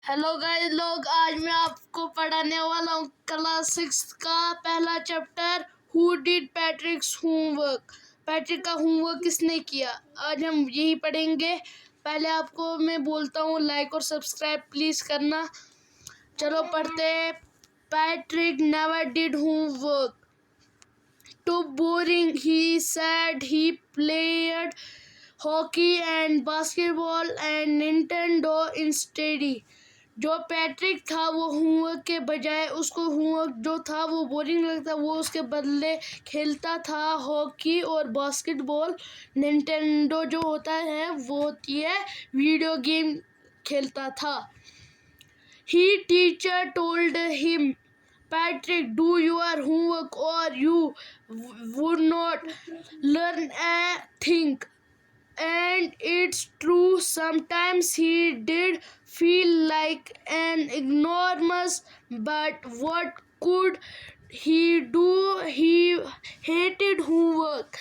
Hello guys लोग, आज मैं आपको पढ़ाने वाला हूँ क्लास 6 का पहला chapter who did पैट्रिक्स homework. Patrick का होमवर्क किसने किया, आज हम यही पढ़ेंगे। पहले आपको मैं बोलता हूँ लाइक और सब्सक्राइब प्लीज करना। चलो पढ़ते हैं। Patrick never did homework, too boring, he said. He played hockey and basketball and Nintendo instead. जो पैट्रिक था वो होमवर्क के बजाय उसको होमवर्क जो था वो बोरिंग लगता, वो उसके बदले खेलता था हॉकी और बास्केटबॉल। निंटेंडो जो होता है वो होती है वीडियो गेम, खेलता था। He teacher told him, Patrick, do your homework or you would not learn a thing. And it's true, sometimes he did feel like an enormous, but what could he do? He hated homework.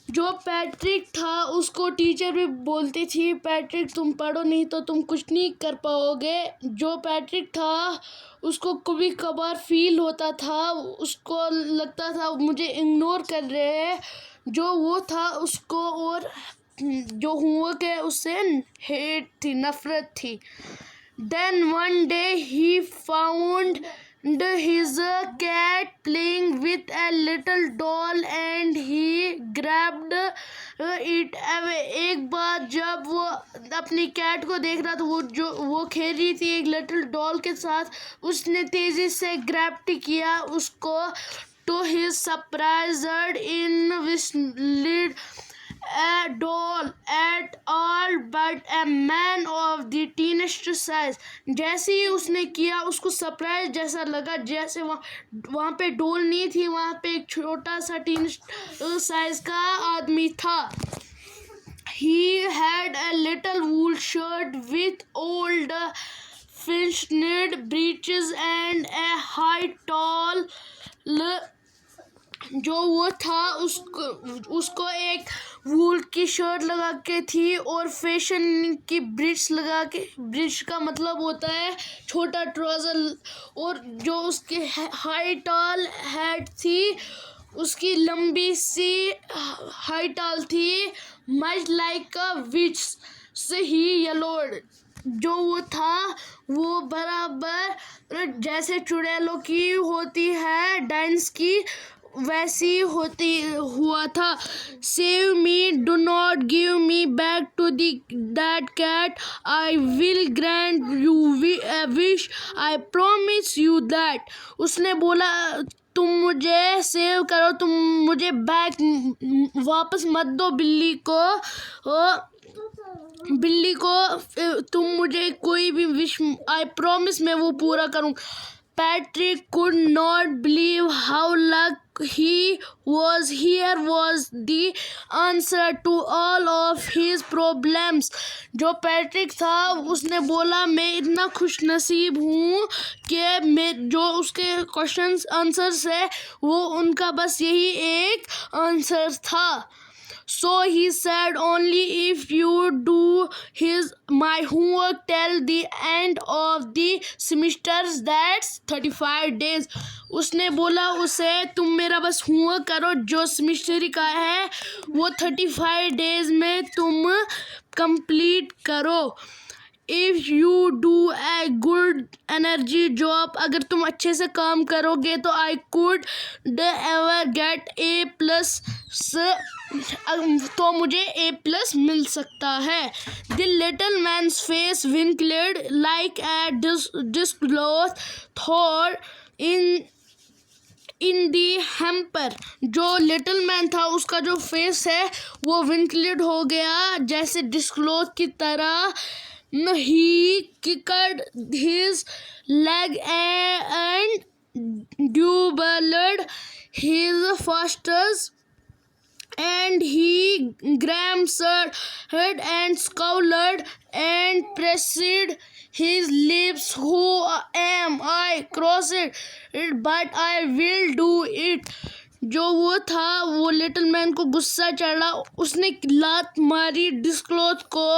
जो Patrick था उसको teacher भी बोलती थी, Patrick तुम पढ़ो नहीं तो तुम कुछ नहीं कर पाओगे। जो पैट्रिक था उसको कभी कभार फील होता था, उसको लगता था मुझे इग्नोर कर रहे हैं। जो वो था उसको और जो होमवर्क है उससे हेट थी, नफरत थी। Then one day he found his cat playing with a little doll and he grabbed it away. एक बार जब वो अपनी कैट को देख रहा था, वो खेल रही थी एक लिटिल डॉल के साथ, उसने तेजी से ग्रैब किया उसको। To his surprise, in which lived a doll at all but a man of the teenage size. जैसे ही उसने किया उसको सरप्राइज जैसा लगा, जैसे वहाँ पे डॉल नहीं थी, वहाँ पे एक छोटा सा टीनेज साइज का आदमी था। He had a little wool shirt with old fishnet breeches and a high tall जो वो था उसको एक वूल की शर्ट लगा के थी और फैशन की ब्रिज लगा के, ब्रिज का मतलब होता है छोटा ट्राउजर, और जो उसके हाई टॉल हेड थी उसकी लंबी सी हाई टॉल थी। मच लाइक अ विच से ही येलोड, जो वो था वो बराबर जैसे चुड़ैलों की होती है डांस की वैसी होती हुआ था। Save me, do not give me back to that cat, I will grant you wish, I promise you that. उसने बोला तुम मुझे सेव करो, तुम मुझे बैक वापस मत दो बिल्ली को तुम मुझे कोई भी विश, आई प्रॉमिस मैं वो पूरा करूँ। Patrick could not believe how lucky he was. Here was the answer to all of his problems. जो पैट्रिक था उसने बोला मैं इतना खुशनसीब हूँ कि मैं जो उसके क्वेश्चंस आंसर्स है वो उनका बस यही एक आंसर था। So he said, only if you do my homework till the end of the semester, that's 35 days. उसने बोला उसे तुम मेरा बस होमवर्क करो, जो सेमेस्टर का है वो 35 डेज में तुम कंप्लीट करो। If you do a good energy job, अगर तुम अच्छे से काम करोगे तो I could ever get A+, तो मुझे A+ मिल सकता है। The little man's face winkled like a disclosed thought in the hamper. जो लिटिल मैन था उसका जो फेस है वो विंकलेड हो गया जैसे डिस्क्लोज की तरह। He kicked his leg and doubled his fastest, and he grimaced and scowled and pressed his lips. Who am I? Crossed it, but I will do it. जो वो था वो लिटिल मैन को गुस्सा चढ़ा, उसने लात मारी डिस्क्लोथ को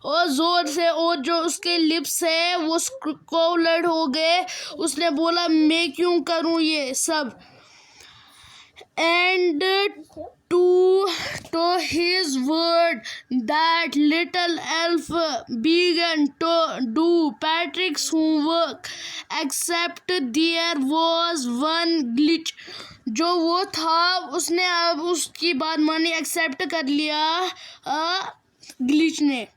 और जोर से, और जो उसके लिप्स है वो स्क्रोलेड हो गए। उसने बोला मैं क्यों करूं ये सब। And to his word, that little elf began to do Patrick's homework, except there was one glitch. जो वो था उसने अब उसकी बात मानी, एक्सेप्ट कर लिया ग्लिच ने।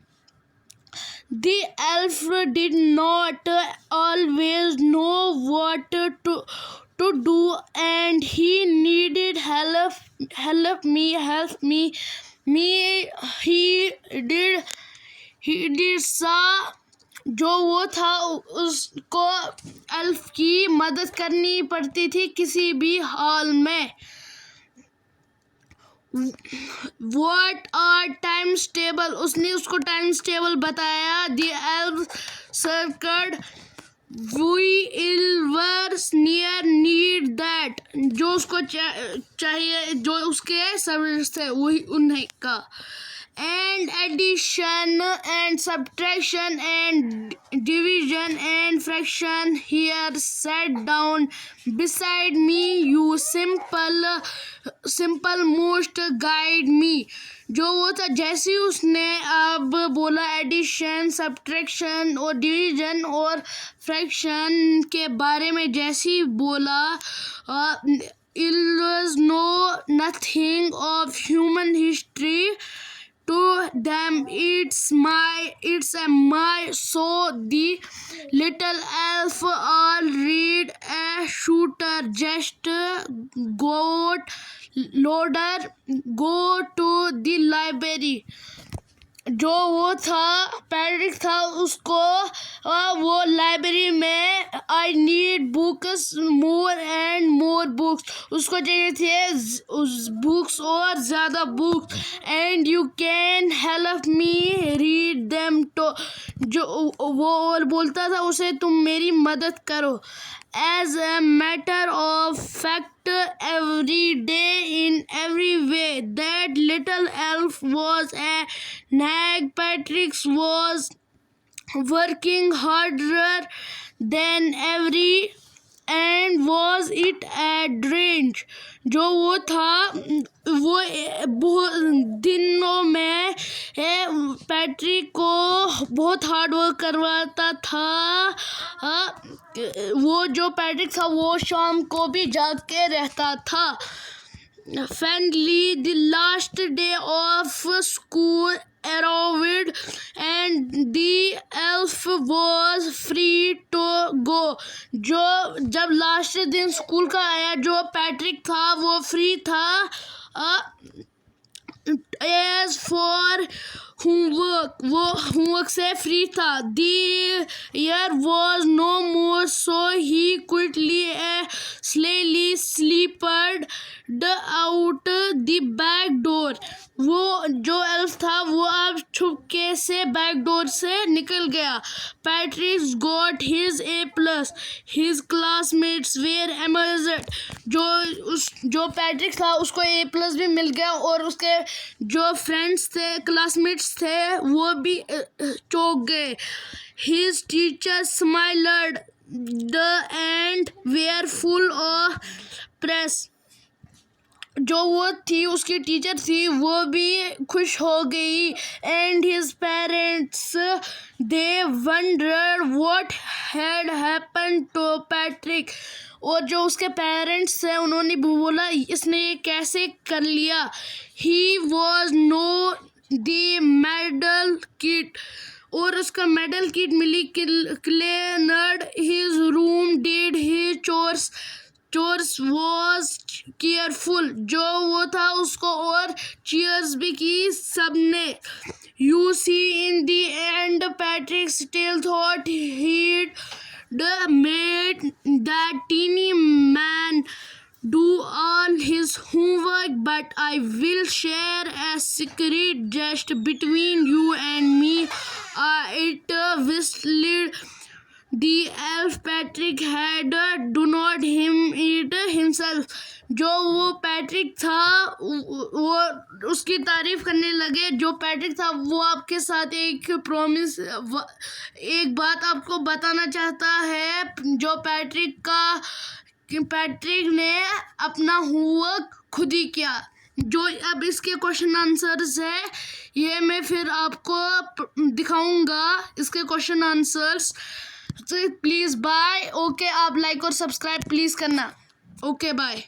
The elf did not always know what to do, and he needed help me. He did सा जो वो था उसको एल्फ की मदद करनी पड़ती थी किसी भी हाल में। What are times table? उसने उसको टाइम्स टेबल बताया। The elf circled We'll near need that, जो उसको चाहिए, जो उसके सर्विस थे वही उन्हें का। And addition and subtraction and division and fraction, here sat down beside me, you simple most guide me। जो वो था, जैसे ही उसने अब बोला एडिशन, सब्ट्रैक्शन और डिवीजन और फ्रैक्शन के बारे में, जैसे ही बोला it was nothing of human history to them, it's a my, so the little elf all read a shooter, just go to the library। जो वो था पैट्रिक था, उसको वो लाइब्रेरी में I need books more and more books, उसको चाहिए थे उस बुक्स और ज़्यादा books. And you can help me read them too, जो वो और बोलता था उसे तुम मेरी मदद करो। As a matter of fact, every day in every way, that little elf was a nag. Patrick was working harder than every, and was it a range। जो वो था वो बहुत दिनों में पैट्रिक को बहुत हार्ड वर्क करवाता था। वो जो पैट्रिक था वो शाम को भी जाग के रहता था। Finally, the last day of school arrived, and the elf was free to go। जब लास्ट दिन स्कूल का आया, जो पैट्रिक था वो फ्री था। As for homework, वो होमवर्क से फ्री था। The year was no more, so he quickly slowly slipped out the back door। वो जो एल्फ था वो अब छुपके से बैक डोर से निकल गया। Patrick got his A+, his classmates were amazed। जो पैट्रिक था उसको A+ भी मिल गया, और उसके जो फ्रेंड्स थे, क्लासमेट्स थे, वो भी चौंक गए। His teachers smiled and were full of praise। जो वो थी उसकी टीचर थी वो भी खुश हो गई। And his parents they wondered what had happened to Patrick. और जो उसके पेरेंट्स थे उन्होंने बोला इसने ये कैसे कर लिया। He was no the medal kit, और उसका मेडल किट मिली। Cleaned his room, did his chores was careful. जो वो था उसको और चीयर्स भी की सबने। You see in the end Patrick still thought he'd made that teeny man do all his homework, but I will share a secret just between you and me। It whistled the elf, Patrick had do not him it himself। जो वो Patrick था वो उसकी तारीफ करने लगे। जो Patrick था वो आपके साथ एक बात आपको बताना चाहता है। जो पैट्रिक ने अपना होमवर्क खुद ही किया। जो अब इसके क्वेश्चन आंसर्स है ये मैं फिर आपको दिखाऊंगा इसके क्वेश्चन आंसर्स। तो प्लीज़ बाय। ओके, आप लाइक और सब्सक्राइब प्लीज़ करना। Okay bye.